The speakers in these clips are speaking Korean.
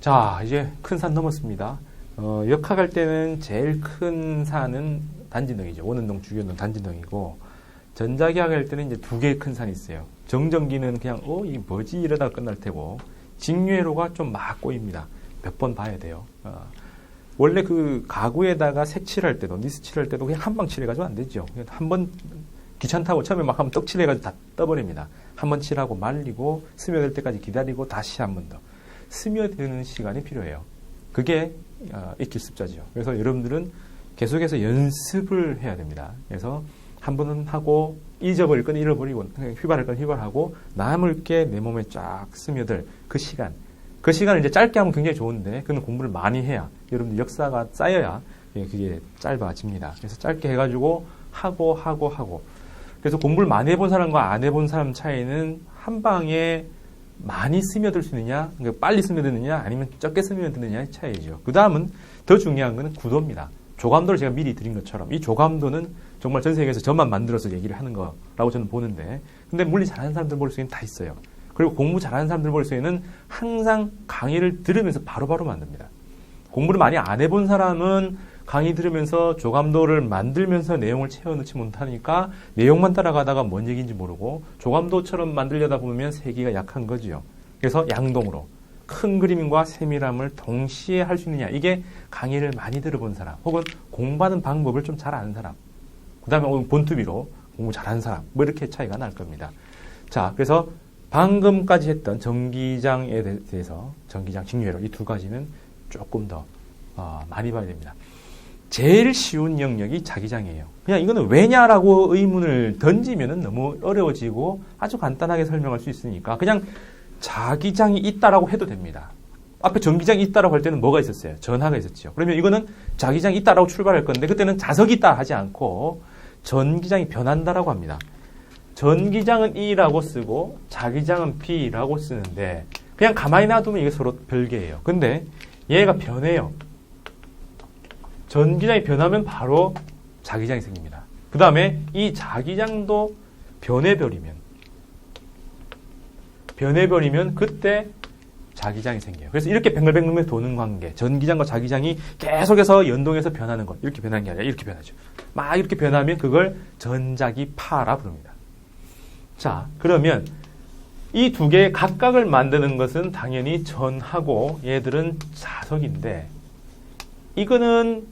자, 이제 큰 산 넘었습니다. 역학 할 때는 제일 큰 산은 단진릉이죠. 원운동, 주기운동, 단진릉이고, 전자기학 할 때는 이제 두 개의 큰 산이 있어요. 정전기는 그냥, 이게 뭐지? 이러다가 끝날 테고, 직류회로가 좀 막 꼬입니다. 몇 번 봐야 돼요. 원래 그 가구에다가 색칠할 때도, 니스칠할 때도 그냥 한 방 칠해가지고 안 되죠. 한 번 귀찮다고 처음에 막 하면 떡칠해가지고 다 떠버립니다. 한 번 칠하고 말리고, 스며들 때까지 기다리고, 다시 한 번 더. 스며드는 시간이 필요해요. 그게 익힐습자죠. 그래서 여러분들은 계속해서 연습을 해야 됩니다. 그래서 한 번은 하고 잊어버릴 건 잃어버리고 휘발할 건 휘발하고 남을 게 내 몸에 쫙 스며들 그 시간. 그 시간을 이제 짧게 하면 굉장히 좋은데 그건 공부를 많이 해야 여러분들 역사가 쌓여야 그게 짧아집니다. 그래서 짧게 해가지고 하고 그래서 공부를 많이 해본 사람과 안 해본 사람 차이는 한 방에 많이 스며들 수 있느냐, 그러니까 빨리 스며드느냐, 아니면 적게 스며드느냐의 차이죠. 그 다음은 더 중요한 것은 구도입니다. 조감도를 제가 미리 드린 것처럼 이 조감도는 정말 전 세계에서 저만 만들어서 얘기를 하는 거라고 저는 보는데, 근데 물리 잘하는 사람들 머릿속에는 다 있어요. 그리고 공부 잘하는 사람들 머릿속에는 항상 강의를 들으면서 바로바로 만듭니다. 공부를 많이 안 해본 사람은 강의 들으면서 조감도를 만들면서 내용을 채워넣지 못하니까 내용만 따라가다가 뭔 얘기인지 모르고 조감도처럼 만들려다 보면 세기가 약한 거죠. 그래서 양동으로 큰 그림과 세밀함을 동시에 할 수 있느냐. 이게 강의를 많이 들어본 사람 혹은 공부하는 방법을 좀 잘 아는 사람, 그 다음에 본투비로 공부 잘하는 사람, 뭐 이렇게 차이가 날 겁니다. 자, 그래서 방금까지 했던 전기장에 대해서 전기장, 직류회로 이 두 가지는 조금 더 많이 봐야 됩니다. 제일 쉬운 영역이 자기장이에요. 그냥 이거는 왜냐라고 의문을 던지면은 너무 어려워지고 아주 간단하게 설명할 수 있으니까 그냥 자기장이 있다라고 해도 됩니다. 앞에 전기장이 있다라고 할 때는 뭐가 있었어요? 전하가 있었죠. 그러면 이거는 자기장이 있다라고 출발할 건데 그때는 자석이 있다 하지 않고 전기장이 변한다라고 합니다. 전기장은 E라고 쓰고 자기장은 B라고 쓰는데 그냥 가만히 놔두면 이게 서로 별개예요. 근데 얘가 변해요. 전기장이 변하면 바로 자기장이 생깁니다. 그 다음에 이 자기장도 변해버리면 그때 자기장이 생겨요. 그래서 이렇게 뱅글뱅글 도는 관계, 전기장과 자기장이 계속해서 연동해서 변하는 것, 이렇게 변하는 게 아니라 이렇게 변하죠. 막 이렇게 변하면 그걸 전자기파라 부릅니다. 자, 그러면 이 두 개의 각각을 만드는 것은 당연히 전하고 얘들은 자석인데 이거는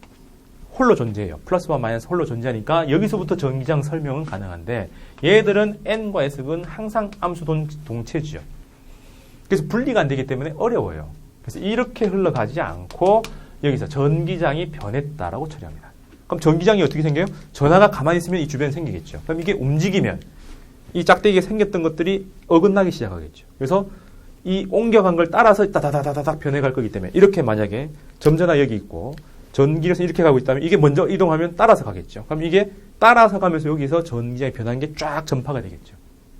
홀로 존재해요. 플러스와 마이너스 홀로 존재하니까 여기서부터 전기장 설명은 가능한데 얘들은 N과 S는 항상 암수 동체죠. 그래서 분리가 안 되기 때문에 어려워요. 그래서 이렇게 흘러가지 않고 여기서 전기장이 변했다라고 처리합니다. 그럼 전기장이 어떻게 생겨요? 전하가 가만히 있으면 이 주변에 생기겠죠. 그럼 이게 움직이면 이 짝대기에 생겼던 것들이 어긋나기 시작하겠죠. 그래서 이 옮겨간 걸 따라서 다다다다닥 변해갈 거기 때문에 이렇게 만약에 점전하 여기 있고 전기에서 이렇게 가고 있다면 이게 먼저 이동하면 따라서 가겠죠. 그럼 이게 따라서 가면서 여기서 전기장이 변한 게 쫙 전파가 되겠죠.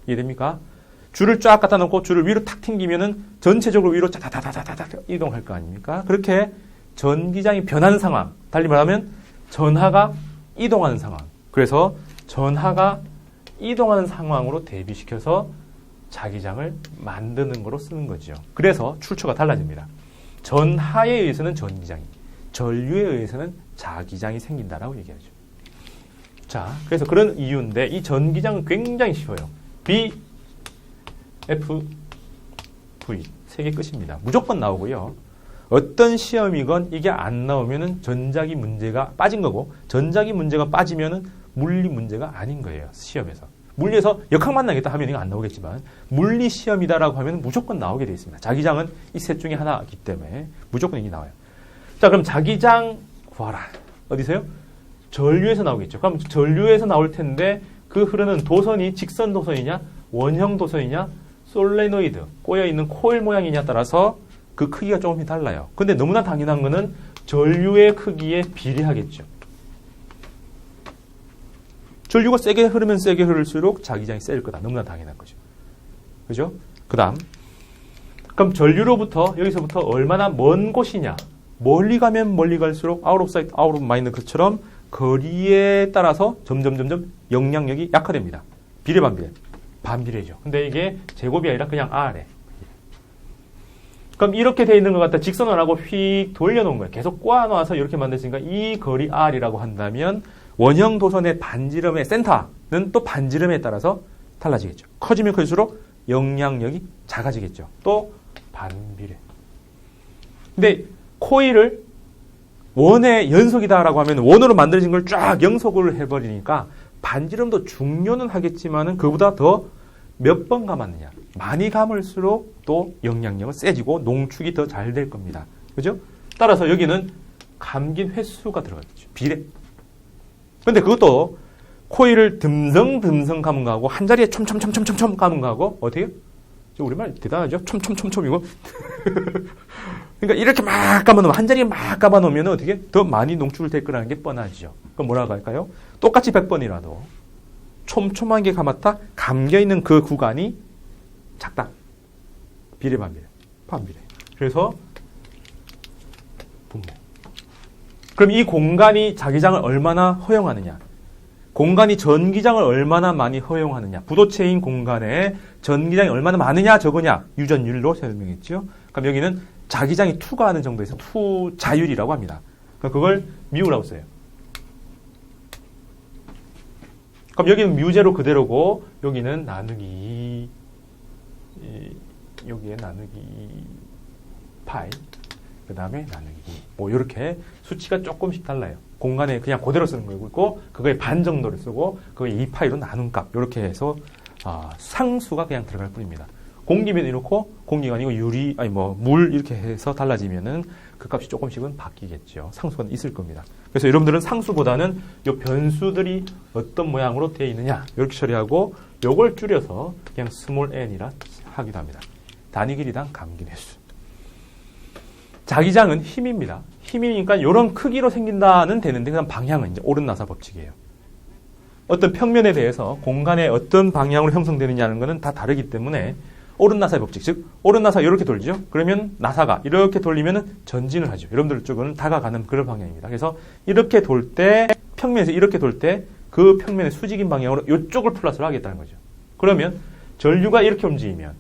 이해됩니까? 줄을 쫙 갖다 놓고 줄을 위로 탁 튕기면은 전체적으로 위로 다다다다다닥 이동할 거 아닙니까? 그렇게 전기장이 변하는 상황, 달리 말하면 전하가 이동하는 상황. 그래서 전하가 이동하는 상황으로 대비시켜서 자기장을 만드는 거로 쓰는 거죠. 그래서 출처가 달라집니다. 전하에 의해서는 전기장이, 전류에 의해서는 자기장이 생긴다라고 얘기하죠. 자, 그래서 그런 이유인데 이 전기장은 굉장히 쉬워요. B, F, V 세 개 끝입니다. 무조건 나오고요. 어떤 시험이건 이게 안 나오면은 전자기 문제가 빠진 거고 전자기 문제가 빠지면은 물리 문제가 아닌 거예요. 시험에서. 물리에서 역학만 나겠다 하면 이거 안 나오겠지만 물리 시험이다라고 하면 무조건 나오게 되어 있습니다. 자기장은 이 셋 중에 하나이기 때문에 무조건 이게 나와요. 자, 그럼 자기장 구하라. 어디서요? 전류에서 나오겠죠. 그럼 전류에서 나올 텐데 그 흐르는 도선이 직선 도선이냐, 원형 도선이냐, 솔레노이드, 꼬여있는 코일 모양이냐 따라서 그 크기가 조금씩 달라요. 근데 너무나 당연한 거는 전류의 크기에 비례하겠죠. 전류가 세게 흐르면 세게 흐를수록 자기장이 셀 거다. 너무나 당연한 거죠. 그죠? 그 다음. 그럼 전류로부터, 여기서부터 얼마나 먼 곳이냐. 멀리 가면 멀리 갈수록 out of sight, out of mind 것처럼 거리에 따라서 점점 영향력이 약화됩니다. 비례, 반비례. 반비례죠. 근데 이게 제곱이 아니라 그냥 R에. 그럼 이렇게 돼 있는 것 같다. 직선을 하고 휙 돌려놓은 거예요. 계속 꼬아놓아서 이렇게 만들었으니까 이 거리 R이라고 한다면 원형 도선의 반지름의 센터는 또 반지름에 따라서 달라지겠죠. 커지면 클수록 영향력이 작아지겠죠. 또 반비례. 근데 코일을 원의 연속이다라고 하면 원으로 만들어진 걸 쫙 영속을 해버리니까 반지름도 중요는 하겠지만은 그보다 더 몇 번 감았느냐. 많이 감을수록 또 영향력은 세지고 농축이 더 잘 될 겁니다. 그죠? 따라서 여기는 감긴 횟수가 들어가겠죠. 비례. 근데 그것도 코일을 듬성듬성 감은 거하고 한 자리에 촘촘촘촘촘 감은 거하고 어떻게 해요? 우리말 대단하죠? 촘촘촘촘이고. 그러니까 이렇게 막 감아놓으면 한 자리에 막 감아놓으면 어떻게 더 많이 농축될 거라는 게 뻔하죠. 그럼 뭐라고 할까요? 똑같이 100번이라도 촘촘하게 감았다 감겨있는 그 구간이 작다. 비례 반비례. 반비례. 그래서 분모. 그럼 이 공간이 자기장을 얼마나 허용하느냐. 공간이 전기장을 얼마나 많이 허용하느냐. 부도체인 공간에 전기장이 얼마나 많으냐 적으냐. 유전율로 설명했죠. 그럼 여기는 자기장이 투과하는 정도에서 투 자율이라고 합니다. 그걸 뮤라고 써요. 그럼 여기는 뮤제로 그대로고 여기는 나누기 여기에 나누기 파이 그 다음에 나누기 2 뭐 이렇게 수치가 조금씩 달라요. 공간에 그냥 그대로 쓰는 거고 있고 그거의 반 정도를 쓰고 그거의 2파이로 나눈 값 이렇게 해서 상수가 그냥 들어갈 뿐입니다. 공기면 이렇고 공기가 아니고 유리 아니 뭐 물 이렇게 해서 달라지면은 그 값이 조금씩은 바뀌겠죠. 상수가 있을 겁니다. 그래서 여러분들은 상수보다는 요 변수들이 어떤 모양으로 되어 있느냐 이렇게 처리하고 요걸 줄여서 그냥 스몰 n이라 하기도 합니다. 단위 길이당 감긴 횟수. 자기장은 힘입니다. 힘이니까 이런 크기로 생긴다는 되는데 그다음 방향은 이제 오른나사 법칙이에요. 어떤 평면에 대해서 공간의 어떤 방향으로 형성되느냐는 것은 다 다르기 때문에 오른나사의 법칙, 즉 오른나사 이렇게 돌죠. 그러면 나사가 이렇게 돌리면 전진을 하죠. 여러분들 쪽은 다가가는 그런 방향입니다. 그래서 이렇게 돌 때 평면에서 이렇게 돌 때 그 평면의 수직인 방향으로 이쪽을 플러스를 하겠다는 거죠. 그러면 전류가 이렇게 움직이면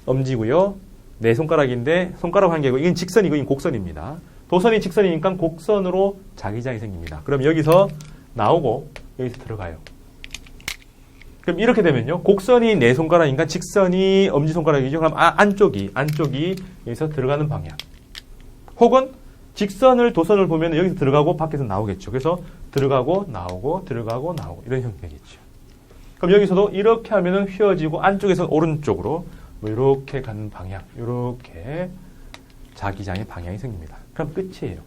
엄지고요. 네 손가락인데 손가락 한 개고 이건 직선이고 이건 곡선입니다. 도선이 직선이니까 곡선으로 자기장이 생깁니다. 그럼 여기서 나오고 여기서 들어가요. 그럼 이렇게 되면요. 곡선이 네 손가락이니까 직선이 엄지손가락이죠. 그럼 안쪽이 여기서 들어가는 방향. 혹은 직선을 도선을 보면 여기서 들어가고 밖에서 나오겠죠. 그래서 들어가고 나오고 들어가고 나오고 이런 형태겠죠. 그럼 여기서도 이렇게 하면은 휘어지고 안쪽에서 오른쪽으로 뭐 이렇게 가는 방향, 이렇게 자기장의 방향이 생깁니다. 그럼 끝이에요.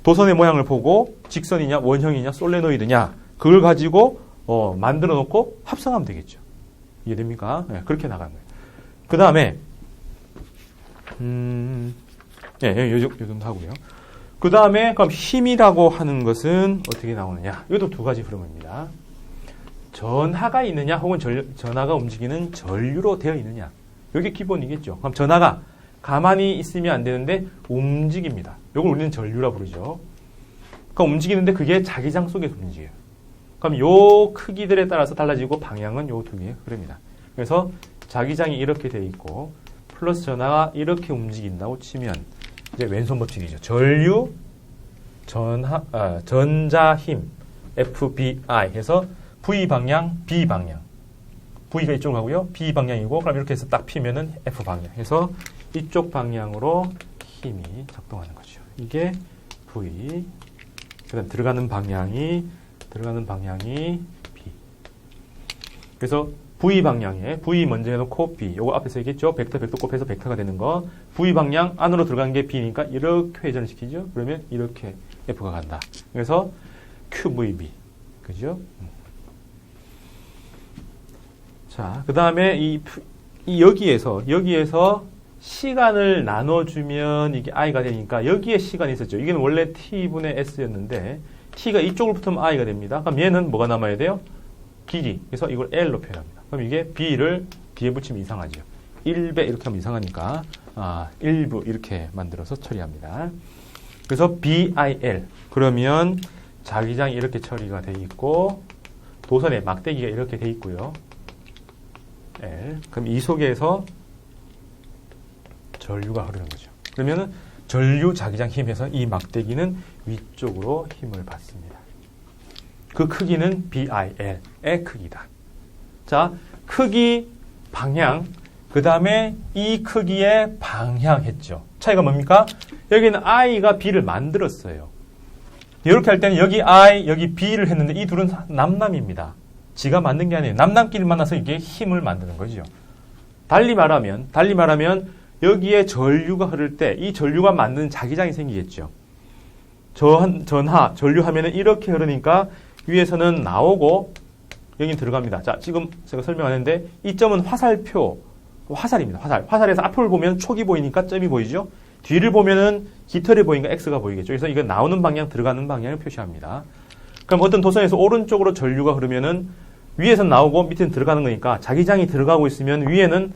도선의 모양을 보고 직선이냐 원형이냐 솔레노이드냐 그걸 가지고 만들어 놓고 합성하면 되겠죠. 이해됩니까? 네, 그렇게 나가는 거예요. 그 다음에 요 정도 하고요. 그 다음에 그럼 힘이라고 하는 것은 어떻게 나오느냐? 이것도 두 가지 흐름입니다. 전하가 있느냐 혹은 전하가 움직이는 전류로 되어 있느냐. 이게 기본이겠죠. 그럼 전하가 가만히 있으면 안 되는데 움직입니다. 이걸 우리는 전류라 부르죠. 그러니까 움직이는데 그게 자기장 속에서 움직여요. 그럼 요 크기들에 따라서 달라지고 방향은 요 두 개의 흐름이다. 그래서 자기장이 이렇게 돼 있고 플러스 전하가 이렇게 움직인다고 치면 이제 왼손 법칙이죠. 전류, 전자 힘 FBI 해서 V 방향, B 방향. V가 이쪽으로 가고요. B 방향이고 그럼 이렇게 해서 딱 피면은 F 방향 해서 이쪽 방향으로 힘이 작동하는 거죠. 이게 V. 그다음 들어가는 방향이 B. 그래서 V 방향에 V 먼저 해놓고 B. 요거 앞에서 얘기했죠. 벡터 곱해서 벡터가 되는 거. V 방향 안으로 들어간 게 B니까 이렇게 회전을 시키죠. 그러면 이렇게 F가 간다. 그래서 QVB. 그죠? 자, 그 다음에 여기에서 시간을 나눠주면 이게 I가 되니까 여기에 시간이 있었죠. 이게 원래 T분의 S였는데 T가 이쪽으로 붙으면 I가 됩니다. 그럼 얘는 뭐가 남아야 돼요? 길이. 그래서 이걸 L로 표현합니다. 그럼 이게 B를 뒤에 붙이면 이상하죠. 1배 이렇게 하면 이상하니까 1부 이렇게 만들어서 처리합니다. 그래서 BIL. 그러면 자기장이 이렇게 처리가 돼 있고 도선의 막대기가 이렇게 돼 있고요. L. 그럼 이 속에서 전류가 흐르는 거죠. 그러면은 전류 자기장 힘에서 이 막대기는 위쪽으로 힘을 받습니다. 그 크기는 BIL의 크기다. 자, 크기, 방향, 그 다음에 이 크기의 방향 했죠. 차이가 뭡니까? 여기는 I가 B를 만들었어요. 이렇게 할 때는 여기 I, 여기 B를 했는데 이 둘은 남남입니다. 지가 만든 게 아니에요. 남남끼리 만나서 이게 힘을 만드는 거죠. 달리 말하면 여기에 전류가 흐를 때 이 전류가 만드는 자기장이 생기겠죠. 전하, 전류하면은 이렇게 흐르니까 위에서는 나오고 여긴 들어갑니다. 자, 지금 제가 설명하는데 이 점은 화살표, 화살입니다. 화살에서 앞을 보면 촉이 보이니까 점이 보이죠. 뒤를 보면은 깃털이 보이니까 X가 보이겠죠. 그래서 이건 나오는 방향, 들어가는 방향을 표시합니다. 그럼 어떤 도선에서 오른쪽으로 전류가 흐르면은 위에서는 나오고 밑에는 들어가는 거니까 자기장이 들어가고 있으면 위에는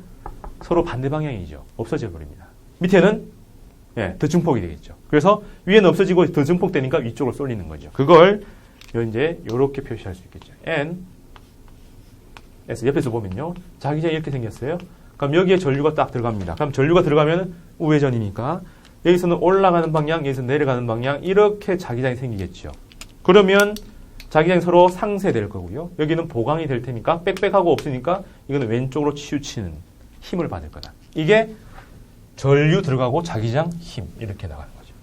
서로 반대 방향이죠. 없어져 버립니다. 밑에는 더 증폭이 되겠죠. 그래서 위에는 없어지고 더 증폭되니까 위쪽으로 쏠리는 거죠. 그걸 이제 이렇게 표시할 수 있겠죠. N S 옆에서 보면요. 자기장이 이렇게 생겼어요. 그럼 여기에 전류가 딱 들어갑니다. 그럼 전류가 들어가면 우회전이니까 여기서는 올라가는 방향, 여기서 내려가는 방향 이렇게 자기장이 생기겠죠. 그러면 자기장이 서로 상쇄될 거고요. 여기는 보강이 될 테니까 빽빽하고 없으니까 이거는 왼쪽으로 치우치는 힘을 받을 거다. 이게 전류 들어가고 자기장 힘 이렇게 나가는 거죠.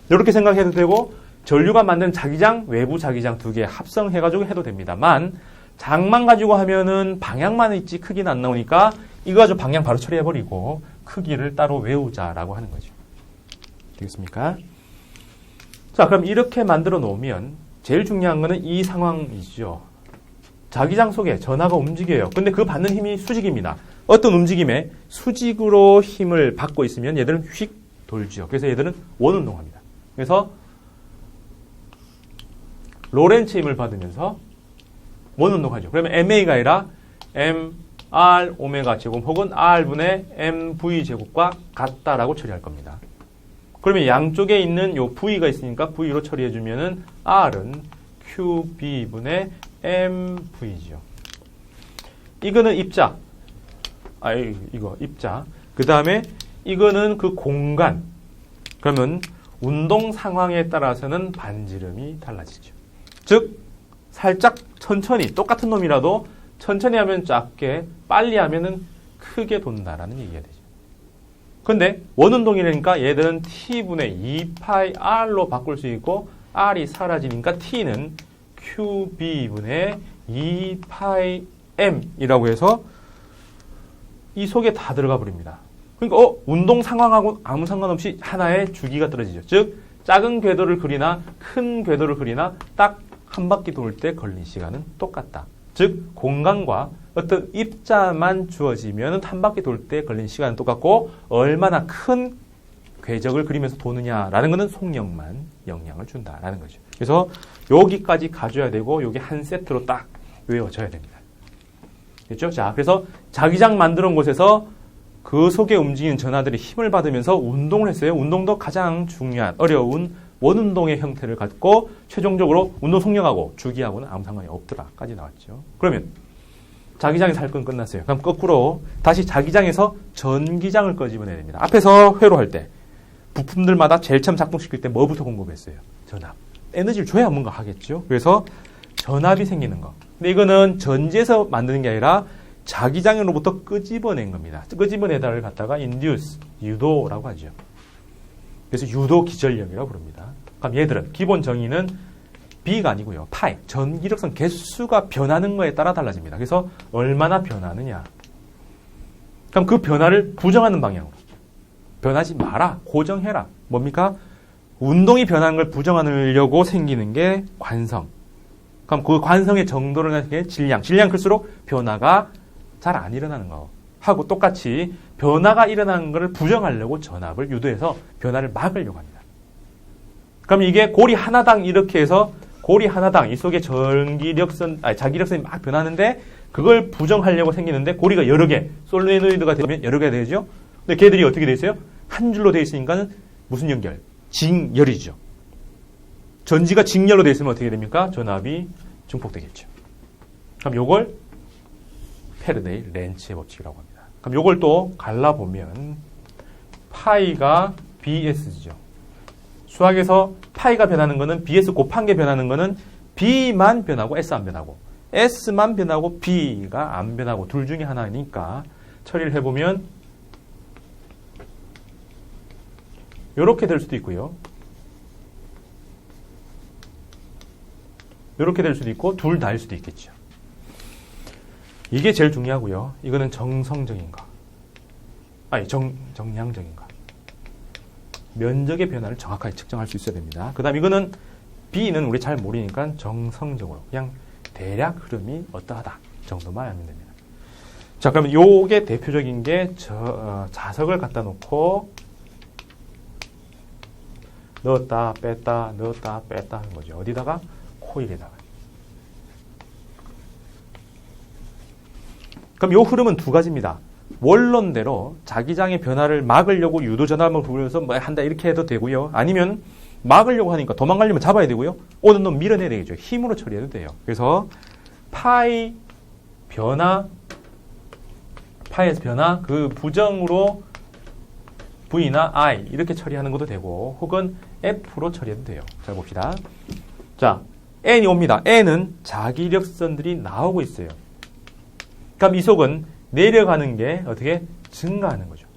이렇게 생각해도 되고 전류가 만든 자기장, 외부 자기장 두 개 합성해가지고 해도 됩니다만 장만 가지고 하면은 방향만 있지 크기는 안 나오니까 이거 가지고 방향 바로 처리해버리고 크기를 따로 외우자라고 하는 거죠. 되겠습니까? 자, 그럼 이렇게 만들어 놓으면 제일 중요한 거는 이 상황이죠. 자기장 속에 전하가 움직여요. 근데 그 받는 힘이 수직입니다. 어떤 움직임에 수직으로 힘을 받고 있으면 얘들은 휙 돌죠. 그래서 얘들은 원운동합니다. 그래서 로렌츠 힘을 받으면서 원운동하죠. 그러면 MA가 아니라 MR 오메가 제곱 혹은 R분의 MV 제곱과 같다라고 처리할 겁니다. 그러면 양쪽에 있는 요 V가 있으니까 V로 처리해주면은 R은 QB분의 MV죠. 이거는 입자. 이거 입자. 그 다음에 이거는 그 공간. 그러면 운동 상황에 따라서는 반지름이 달라지죠. 즉 살짝 천천히 똑같은 놈이라도 천천히 하면 작게 빨리 하면은 크게 돈다라는 얘기가 되죠. 근데 원운동이라니까 얘들은 T분의 2πR로 바꿀 수 있고 R이 사라지니까 T는 QB분의 2πM이라고 해서 이 속에 다 들어가 버립니다. 그러니까 운동 상황하고 아무 상관없이 하나의 주기가 떨어지죠. 즉 작은 궤도를 그리나 큰 궤도를 그리나 딱 한 바퀴 돌 때 걸린 시간은 똑같다. 즉 공간과 어떤 입자만 주어지면 한 바퀴 돌 때 걸린 시간은 똑같고 얼마나 큰 궤적을 그리면서 도느냐라는 것은 속력만 영향을 준다라는 거죠. 그래서 여기까지 가져야 되고 여기 한 세트로 딱 외워져야 됩니다. 됐죠? 자, 그래서 자기장 만들어 온 곳에서 그 속에 움직이는 전하들이 힘을 받으면서 운동을 했어요. 운동도 가장 중요한 어려운 원운동의 형태를 갖고 최종적으로 운동 속력하고 주기하고는 아무 상관이 없더라까지 나왔죠. 그러면 자기장에서 할 건 끝났어요. 그럼 거꾸로 다시 자기장에서 전기장을 꺼집어내야 됩니다. 앞에서 회로할 때 부품들마다 제일 처음 작동시킬 때 뭐부터 공급했어요? 전압. 에너지를 줘야 뭔가 하겠죠. 그래서 전압이 생기는 거. 근데 이거는 전지에서 만드는 게 아니라 자기장으로부터 끄집어낸 겁니다. 끄집어내다를 갖다가 induce, 유도라고 하죠. 그래서 유도 기전력이라고 부릅니다. 그럼 얘들은 기본 정의는 B가 아니고요. 파이, 전기력선 개수가 변하는 거에 따라 달라집니다. 그래서 얼마나 변하느냐. 그럼 그 변화를 부정하는 방향으로. 변하지 마라. 고정해라. 뭡니까? 운동이 변하는 걸 부정하려고 생기는 게 관성. 그럼 그 관성의 정도를 하는 게 질량. 질량 클수록 변화가 잘 안 일어나는 거. 하고 똑같이 변화가 일어나는 것을 부정하려고 전압을 유도해서 변화를 막으려고 합니다. 그럼 이게 고리 하나당 이렇게 해서 고리 하나당 이 속에 자기력선이 막 변하는데 그걸 부정하려고 생기는데 고리가 여러 개, 솔레노이드가 되면 여러 개가 되죠. 근데 걔들이 어떻게 돼 있어요? 한 줄로 돼 있으니까는 무슨 연결? 직열이죠. 전지가 직열로 돼 있으면 어떻게 됩니까? 전압이 증폭되겠죠. 그럼 요걸 패러데이 렌츠의 법칙이라고 합니다. 그럼 요걸 또 갈라보면 파이가 BS죠. 수학에서 파이가 변하는 거는 BS 곱한 게 변하는 거는 B만 변하고 S 안 변하고 S만 변하고 B가 안 변하고 둘 중에 하나니까 처리를 해보면 이렇게 될 수도 있고요. 이렇게 될 수도 있고 둘 다일 수도 있겠죠. 이게 제일 중요하고요. 이거는 정성적인 거. 아니 정량적인 거. 면적의 변화를 정확하게 측정할 수 있어야 됩니다. 그 다음 이거는 B는 우리 잘 모르니까 정성적으로 그냥 대략 흐름이 어떠하다 정도만 알면 됩니다. 자, 그러면 요게 대표적인 게 자석을 갖다 놓고 넣었다 뺐다 넣었다 뺐다 하는 거죠. 어디다가? 코일에다가. 그럼 요 흐름은 두 가지입니다. 원론대로 자기장의 변화를 막으려고 유도 전압을 부르면서 뭐 한다 이렇게 해도 되고요. 아니면 막으려고 하니까 도망가려면 잡아야 되고요. 오는 놈 밀어내야 되겠죠. 힘으로 처리해도 돼요. 그래서 파이 변화, 파이에서 변화 그 부정으로 V나 I 이렇게 처리하는 것도 되고 혹은 F로 처리해도 돼요. 자 봅시다. 자 N이 옵니다. N은 자기력선들이 나오고 있어요. 그럼 이 속은 내려가는 게 어떻게 증가하는 거죠.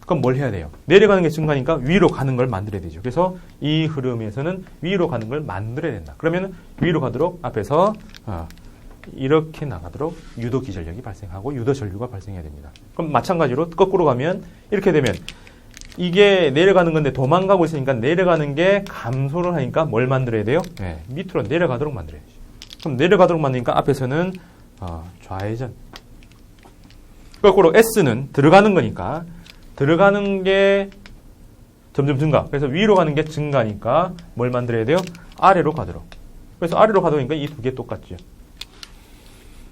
그럼 뭘 해야 돼요? 내려가는 게 증가하니까 위로 가는 걸 만들어야 되죠. 그래서 이 흐름에서는 위로 가는 걸 만들어야 된다. 그러면 위로 가도록 앞에서 이렇게 나가도록 유도 기전력이 발생하고 유도 전류가 발생해야 됩니다. 그럼 마찬가지로 거꾸로 가면 이렇게 되면 이게 내려가는 건데 도망가고 있으니까 내려가는 게 감소를 하니까 뭘 만들어야 돼요? 네, 밑으로 내려가도록 만들어야 되죠. 그럼 내려가도록 만드니까 앞에서는 좌회전. 거꾸로 S는 들어가는 거니까 들어가는 게 점점 증가. 그래서 위로 가는 게 증가니까 뭘 만들어야 돼요? 아래로 가도록. 그래서 아래로 가도록 하니까 이 두 개 똑같죠.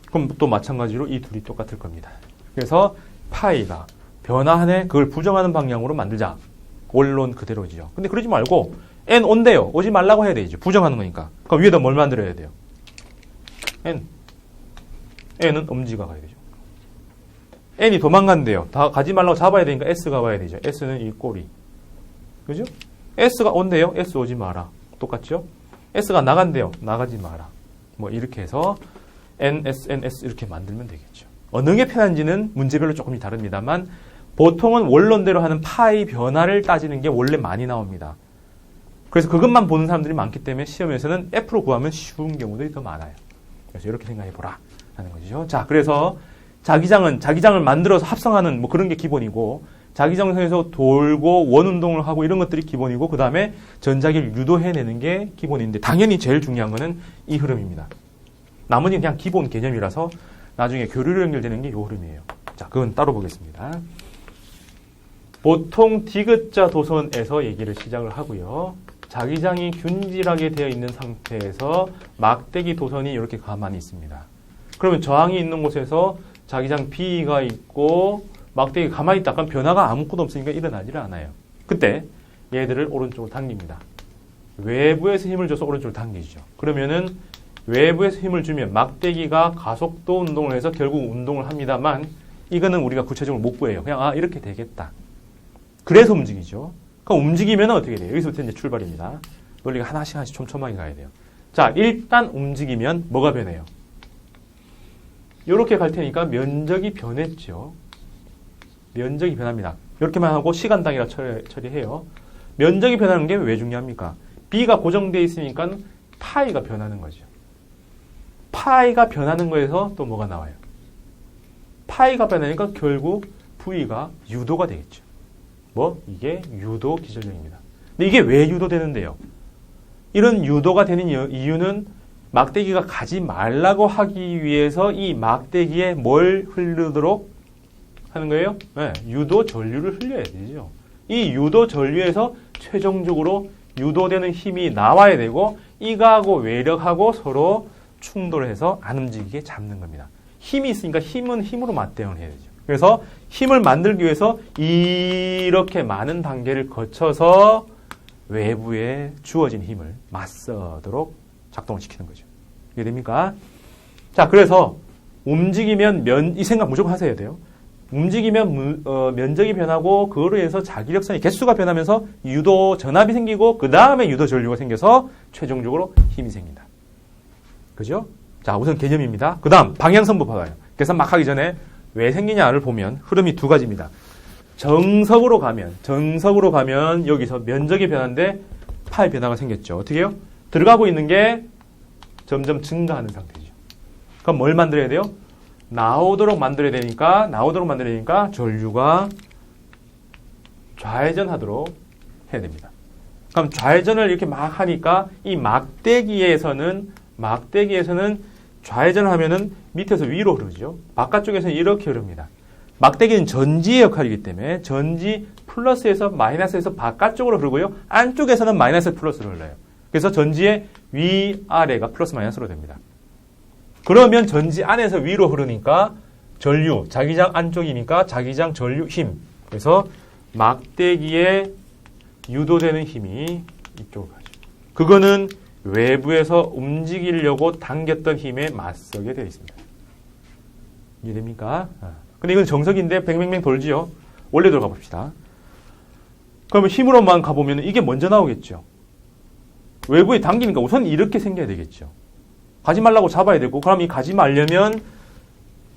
그럼 또 마찬가지로 이 둘이 똑같을 겁니다. 그래서 파이가 변화하네 그걸 부정하는 방향으로 만들자. 원론 그대로죠. 근데 그러지 말고 N 온대요. 오지 말라고 해야 되죠. 부정하는 거니까. 그럼 위에다 뭘 만들어야 돼요? N은 엄지가 가야 되죠. N이 도망간대요. 다 가지 말라고 잡아야 되니까 S가 와야 되죠. S는 이 꼬리. 그죠? S가 온대요. S 오지 마라. 똑같죠? S가 나간대요. 나가지 마라. 뭐 이렇게 해서 NS, NS 이렇게 만들면 되겠죠. 어느 게 편한지는 문제별로 조금씩 다릅니다만 보통은 원론대로 하는 파이 변화를 따지는 게 원래 많이 나옵니다. 그래서 그것만 보는 사람들이 많기 때문에 시험에서는 F로 구하면 쉬운 경우들이 더 많아요. 그래서 이렇게 생각해보라 하는 거죠. 자, 그래서 자기장을 만들어서 합성하는 뭐 그런 게 기본이고 자기장에서 돌고 원운동을 하고 이런 것들이 기본이고 그 다음에 전자기를 유도해내는 게 기본인데 당연히 제일 중요한 거는 이 흐름입니다. 나머지는 그냥 기본 개념이라서 나중에 교류로 연결되는 게 이 흐름이에요. 자, 그건 따로 보겠습니다. 보통 디귿자 도선에서 얘기를 시작을 하고요. 자기장이 균질하게 되어 있는 상태에서 막대기 도선이 이렇게 가만히 있습니다. 그러면 저항이 있는 곳에서 자기장 B가 있고 막대기가 가만히 있다. 그럼 변화가 아무것도 없으니까 일어나지를 않아요. 그때 얘들을 오른쪽으로 당깁니다. 외부에서 힘을 줘서 오른쪽으로 당기죠. 그러면은 외부에서 힘을 주면 막대기가 가속도 운동을 해서 결국 운동을 합니다만 이거는 우리가 구체적으로 못 구해요. 그냥 이렇게 되겠다. 그래서 움직이죠. 그럼 움직이면 어떻게 돼요? 여기서부터 이제 출발입니다. 논리가 하나씩 촘촘하게 가야 돼요. 자, 일단 움직이면 뭐가 변해요? 이렇게 갈 테니까 면적이 변했죠. 면적이 변합니다. 이렇게만 하고 시간당이라 처리해요. 면적이 변하는 게 왜 중요합니까? B가 고정되어 있으니까 파이가 변하는 거죠. 파이가 변하는 거에서 또 뭐가 나와요? 파이가 변하니까 결국 V가 유도가 되겠죠. 뭐? 이게 유도 기전력입니다. 근데 이게 왜 유도되는데요? 이런 유도가 되는 이유는 막대기가 가지 말라고 하기 위해서 이 막대기에 뭘 흐르도록 하는 거예요? 네, 유도 전류를 흘려야 되죠. 이 유도 전류에서 최종적으로 유도되는 힘이 나와야 되고 이거하고 외력하고 서로 충돌해서 안 움직이게 잡는 겁니다. 힘이 있으니까 힘은 힘으로 맞대응을 해야 되죠. 그래서 힘을 만들기 위해서 이렇게 많은 단계를 거쳐서 외부에 주어진 힘을 맞서도록 작동을 시키는 거죠. 이해됩니까? 자, 그래서 움직이면 이 생각 무조건 하셔야 돼요. 움직이면 면적이 변하고 그로 인해서 자기력선의 개수가 변하면서 유도 전압이 생기고 그 다음에 유도 전류가 생겨서 최종적으로 힘이 생긴다. 그죠? 자, 우선 개념입니다. 그 다음 방향성부 봐봐요. 계산 막 하기 전에 왜 생기냐를 보면 흐름이 두 가지입니다. 정석으로 가면 여기서 면적이 변하는데 파의 변화가 생겼죠. 어떻게 해요? 들어가고 있는 게 점점 증가하는 상태죠. 그럼 뭘 만들어야 돼요? 나오도록 만들어야 되니까 전류가 좌회전하도록 해야 됩니다. 그럼 좌회전을 이렇게 막 하니까 이 막대기에서는 좌회전을 하면은 밑에서 위로 흐르죠. 바깥쪽에서는 이렇게 흐릅니다. 막대기는 전지의 역할이기 때문에 전지 플러스에서 마이너스에서 바깥쪽으로 흐르고요. 안쪽에서는 마이너스 플러스로 흘러요. 그래서 전지의 위아래가 플러스 마이너스로 됩니다. 그러면 전지 안에서 위로 흐르니까 전류, 자기장 안쪽이니까 자기장 전류 힘. 그래서 막대기에 유도되는 힘이 이쪽으로 가죠. 그거는 외부에서 움직이려고 당겼던 힘에 맞서게 되어 있습니다. 이해됩니까? 근데 이건 정석인데 뱅뱅뱅 돌지요. 원래대로 가봅시다. 그러면 힘으로만 가보면 이게 먼저 나오겠죠. 외부에 당기니까 우선 이렇게 생겨야 되겠죠. 가지 말라고 잡아야 되고, 그럼 이 가지 말려면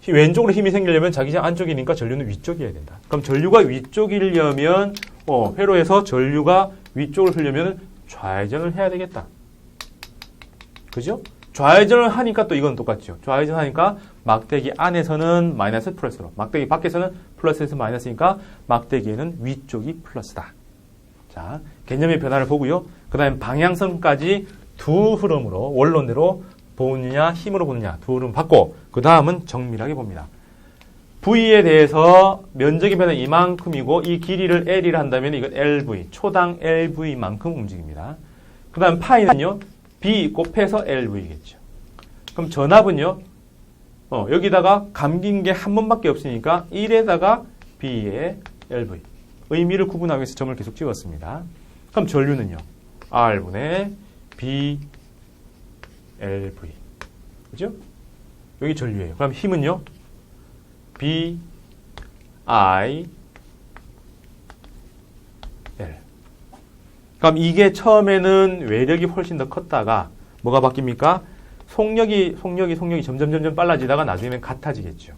왼쪽으로 힘이 생기려면 자기장 안쪽이니까 전류는 위쪽이어야 된다. 그럼 전류가 위쪽이려면 회로에서 전류가 위쪽으로 흐르려면 좌회전을 해야 되겠다. 그죠? 좌회전을 하니까 또 이건 똑같죠. 좌회전 하니까 막대기 안에서는 마이너스 플러스로, 막대기 밖에서는 플러스에서 마이너스니까 막대기에는 위쪽이 플러스다. 자, 개념의 변화를 보고요. 그 다음에 방향성까지 두 흐름으로 원론대로 보느냐 힘으로 보느냐 두 흐름 받고 그 다음은 정밀하게 봅니다. V에 대해서 면적의 변화 이만큼이고 이 길이를 L이라 한다면 이건 LV, 초당 LV만큼 움직입니다. 그 다음 파이는요. B 곱해서 LV겠죠. 그럼 전압은요. 여기다가 감긴 게 한 번밖에 없으니까 1에다가 B의 LV. 의미를 구분하기 위해서 점을 계속 찍었습니다. 그럼 전류는요. R분의 B LV. 그죠? 여기 전류예요. 그럼 힘은요. B I L. 그럼 이게 처음에는 외력이 훨씬 더 컸다가 뭐가 바뀝니까? 속력이 점점 빨라지다가 나중에는 같아지겠죠.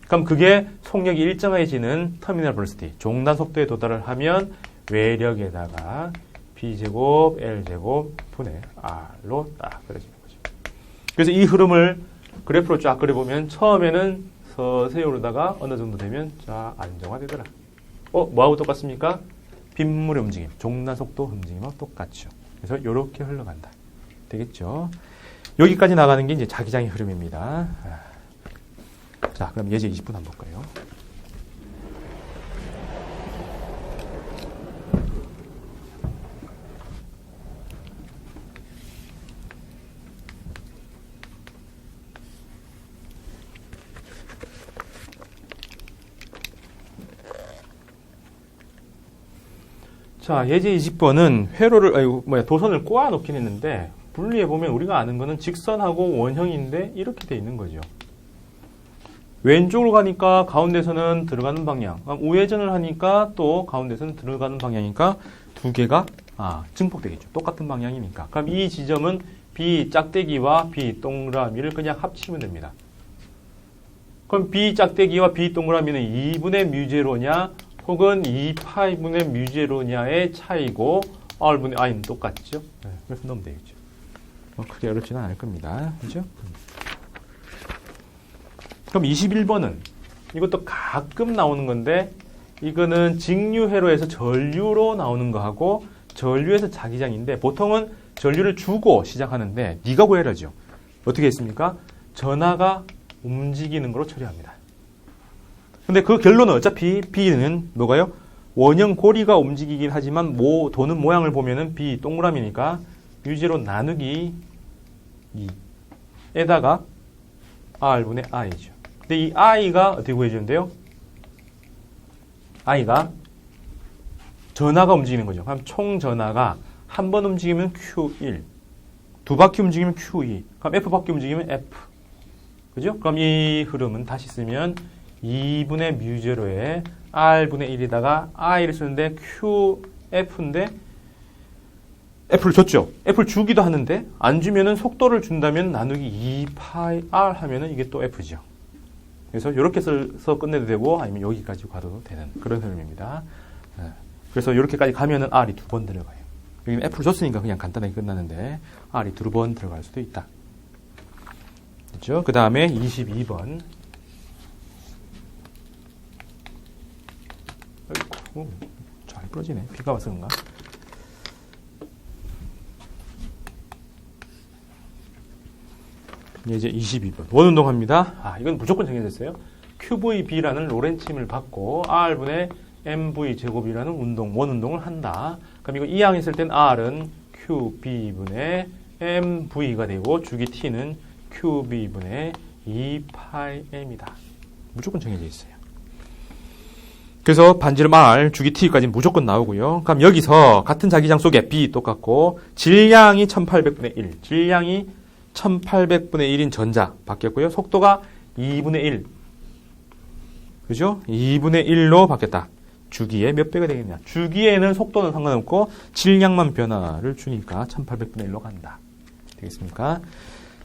그럼 그게 속력이 일정해지는 터미널 velocity, 종단 속도에 도달을 하면 외력에다가 B제곱 L제곱 분의 R로 딱 그려지는 거죠. 그래서 이 흐름을 그래프로 쫙 그려보면 처음에는 서서히 오르다가 어느 정도 되면 쫙 안정화되더라. 뭐하고 똑같습니까? 빗물의 움직임, 종단 속도 움직임과 똑같죠. 그래서 이렇게 흘러간다. 되겠죠? 여기까지 나가는 게 이제 자기장의 흐름입니다. 자, 그럼 예제 20분 한번 볼까요? 자, 예제 20번은 도선을 꼬아 놓긴 했는데 분리해 보면 우리가 아는 거는 직선하고 원형인데 이렇게 돼 있는 거죠. 왼쪽으로 가니까 가운데서는 들어가는 방향, 우회전을 하니까 또 가운데서는 들어가는 방향이니까 두 개가 증폭되겠죠. 똑같은 방향이니까. 그럼 이 지점은 B 짝대기와 B 동그라미를 그냥 합치면 됩니다. 그럼 B 짝대기와 B 동그라미는 2분의 뮤제로냐 혹은 2파이분의 뮤제로냐의 차이고 R분의 I는 똑같죠. 네, 그래서 넣으면 되겠죠. 크게 어렵지는 않을 겁니다. 그죠? 그럼 21번은 이것도 가끔 나오는 건데 이거는 직류회로에서 전류로 나오는 거하고 전류에서 자기장인데 보통은 전류를 주고 시작하는데 네가 구해라죠. 어떻게 했습니까? 전하가 움직이는 거로 처리합니다. 근데 그 결론은 어차피 B는 뭐가요? 원형 고리가 움직이긴 하지만 도는 모양을 보면은 B 동그라미니까 유제로 나누기 2에다가 R분의 I죠. 근데 이 I가 어떻게 구해주는데요? I가 전하가 움직이는 거죠. 그럼 총 전하가 한 번 움직이면 Q1, 두 바퀴 움직이면 Q2, 그럼 F바퀴 움직이면 F. 그죠? 그럼 이 흐름은 다시 쓰면 2분의 뮤0에 R분의 1에다가 I를 쓰는데 QF인데 F를 줬죠. F를 주기도 하는데 안 주면은 속도를 준다면 나누기 2파이 R 하면은 이게 또 F죠. 그래서 이렇게 써서 끝내도 되고 아니면 여기까지 가도 되는 그런 흐름입니다. 그래서 이렇게까지 가면은 R이 2번 들어가요. 여기는 F를 줬으니까 그냥 간단하게 끝나는데 R이 2번 들어갈 수도 있다. 그렇죠? 그 다음에 22번. 아이고, 잘 부러지네. 비가 와서 그런가? 이제 22번. 원운동합니다. 이건 무조건 정해졌어요. QVB라는 로렌츠 힘을 받고 R분의 MV 제곱이라는 원운동을 한다. 그럼 이거 이항했을 땐 R은 QB분의 MV가 되고 주기 T는 QB분의 2파이M이다. 무조건 정해져 있어요. 그래서 반지름 R, 주기 T까지는 무조건 나오고요. 그럼 여기서 같은 자기장 속에 B 똑같고 질량이 1800분의 1, 질량이 1800분의 1인 전자 바뀌었고요. 속도가 2분의 1. 그죠? 2분의 1로 바뀌었다. 주기에 몇 배가 되겠냐. 주기에는 속도는 상관없고 질량만 변화를 주니까 1800분의 1로 간다. 되겠습니까?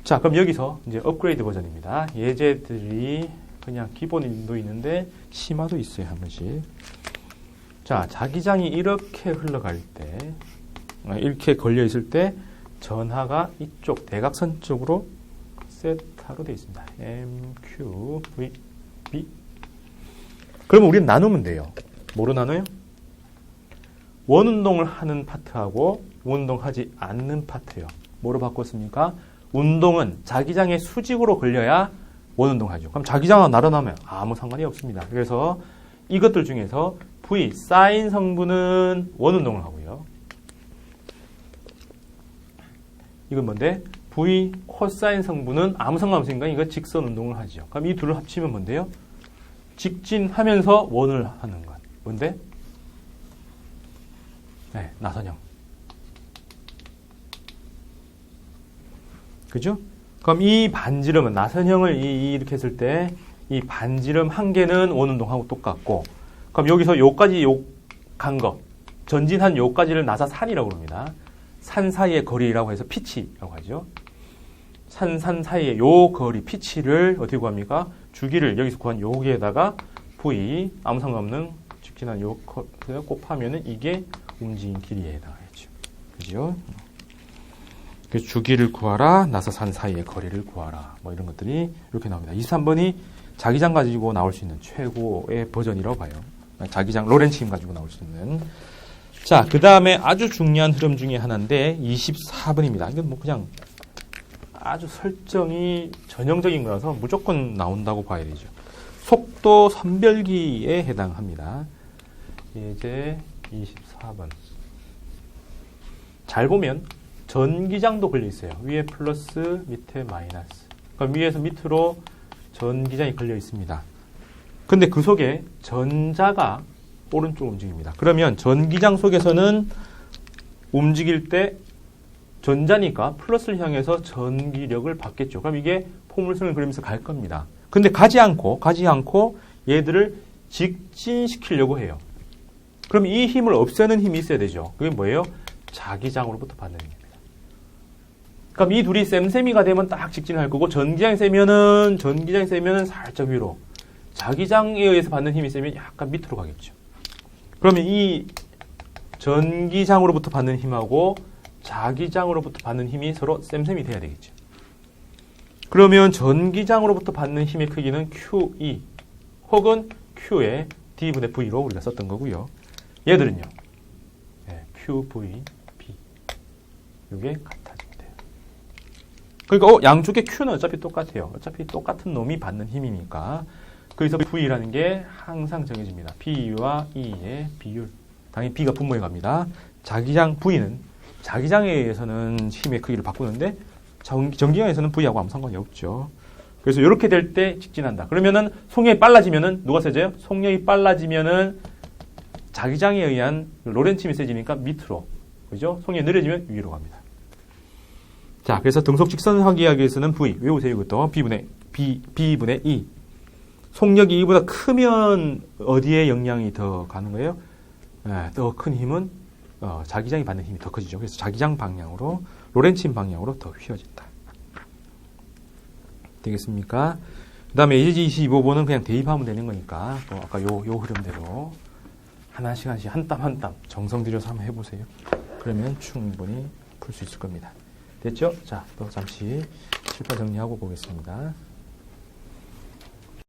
자, 그럼 여기서 이제 업그레이드 버전입니다. 예제들이 그냥 기본인도 있는데 심화도 있어요. 한 번씩. 자, 자기장이 이렇게 흘러갈 때, 이렇게 걸려 있을 때 전하가 이쪽 대각선 쪽으로 세타로 되어 있습니다. MQV B. 그러면 우리는 나누면 돼요. 뭐로 나눠요? 원운동을 하는 파트하고 원운동하지 않는 파트요. 뭐로 바꿨습니까? 운동은 자기장의 수직으로 걸려야 원운동하죠. 그럼 자기장과 나눠나면 아무 상관이 없습니다. 그래서 이것들 중에서 V 사인 성분은 원운동을 하고요. 이건 뭔데? V 코사인 성분은 아무 상관없으니까 이거 직선 운동을 하죠. 그럼 이 둘을 합치면 뭔데요? 직진하면서 원을 하는 것. 뭔데? 네, 나선형. 그죠? 그럼 이 반지름은 나선형을 이렇게 했을 때 이 반지름 한 개는 원운동하고 똑같고, 그럼 여기서 요까지 간 거, 전진한 요까지를 나사산이라고 합니다. 산 사이의 거리라고 해서 피치라고 하죠. 산 사이의 요 거리, 피치를 어떻게 구합니까? 주기를 여기서 구한 여기에다가 V, 아무 상관없는 직진한 요 곱하면은 이게 움직인 길이에 해당하겠죠. 그죠? 그래서 주기를 구하라, 나사산 사이의 거리를 구하라. 뭐 이런 것들이 이렇게 나옵니다. 23번이 자기장 가지고 나올 수 있는 최고의 버전이라고 봐요. 자기장 로렌츠 힘 가지고 나올 수 있는. 자, 그 다음에 아주 중요한 흐름 중에 하나인데 24번입니다. 이건 뭐 그냥 아주 설정이 전형적인 거라서 무조건 나온다고 봐야 되죠. 속도 선별기에 해당합니다. 이제 24번. 잘 보면 전기장도 걸려 있어요. 위에 플러스, 밑에 마이너스. 그럼 위에서 밑으로 전기장이 걸려 있습니다. 근데 그 속에 전자가 오른쪽으로 움직입니다. 그러면 전기장 속에서는 움직일 때 전자니까 플러스를 향해서 전기력을 받겠죠. 그럼 이게 포물선을 그리면서 갈 겁니다. 근데 가지 않고 얘들을 직진시키려고 해요. 그럼 이 힘을 없애는 힘이 있어야 되죠. 그게 뭐예요? 자기장으로부터 받는 힘입니다. 그럼 이 둘이 쌤쌤이가 되면 딱 직진할 거고, 전기장이 세면은 살짝 위로, 자기장에 의해서 받는 힘이 세면 약간 밑으로 가겠죠. 그러면 이 전기장으로부터 받는 힘하고 자기장으로부터 받는 힘이 서로 쌤쌤이 돼야 되겠죠. 그러면 전기장으로부터 받는 힘의 크기는 QE 혹은 Q의 D분의 V로 우리가 썼던 거고요. 얘들은요, QV, B. 이게 같아집니다. 그러니까 양쪽의 Q는 어차피 똑같아요. 어차피 똑같은 놈이 받는 힘이니까. 그래서 V라는 게 항상 정해집니다. B와 E의 비율. 당연히 B가 분모해 갑니다. 자기장 V는 자기장에 의해서는 힘의 크기를 바꾸는데 전기장에서는 V하고 아무 상관이 없죠. 그래서 이렇게 될 때 직진한다. 그러면은 속력이 빨라지면은 누가 세져요? 속력이 빨라지면은 자기장에 의한 로렌츠 힘이 세지니까 밑으로. 그죠? 속력이 느려지면 위로 갑니다. 자, 그래서 등속 직선을 하기 위해서는 V 외우세요. 이것도 B분의 E. 속력이 이보다 크면 어디에 영향이 더 가는 거예요? 더 큰 힘은 자기장이 받는 힘이 더 커지죠. 그래서 자기장 방향으로, 로렌츠 방향으로 더 휘어진다. 되겠습니까? 그 다음에 AG25번은 그냥 대입하면 되는 거니까, 아까 요 흐름대로 하나씩 한 땀 한 땀 정성 들여서 한번 해보세요. 그러면 충분히 풀 수 있을 겁니다. 됐죠? 자, 또 잠시 칠판 정리하고 보겠습니다.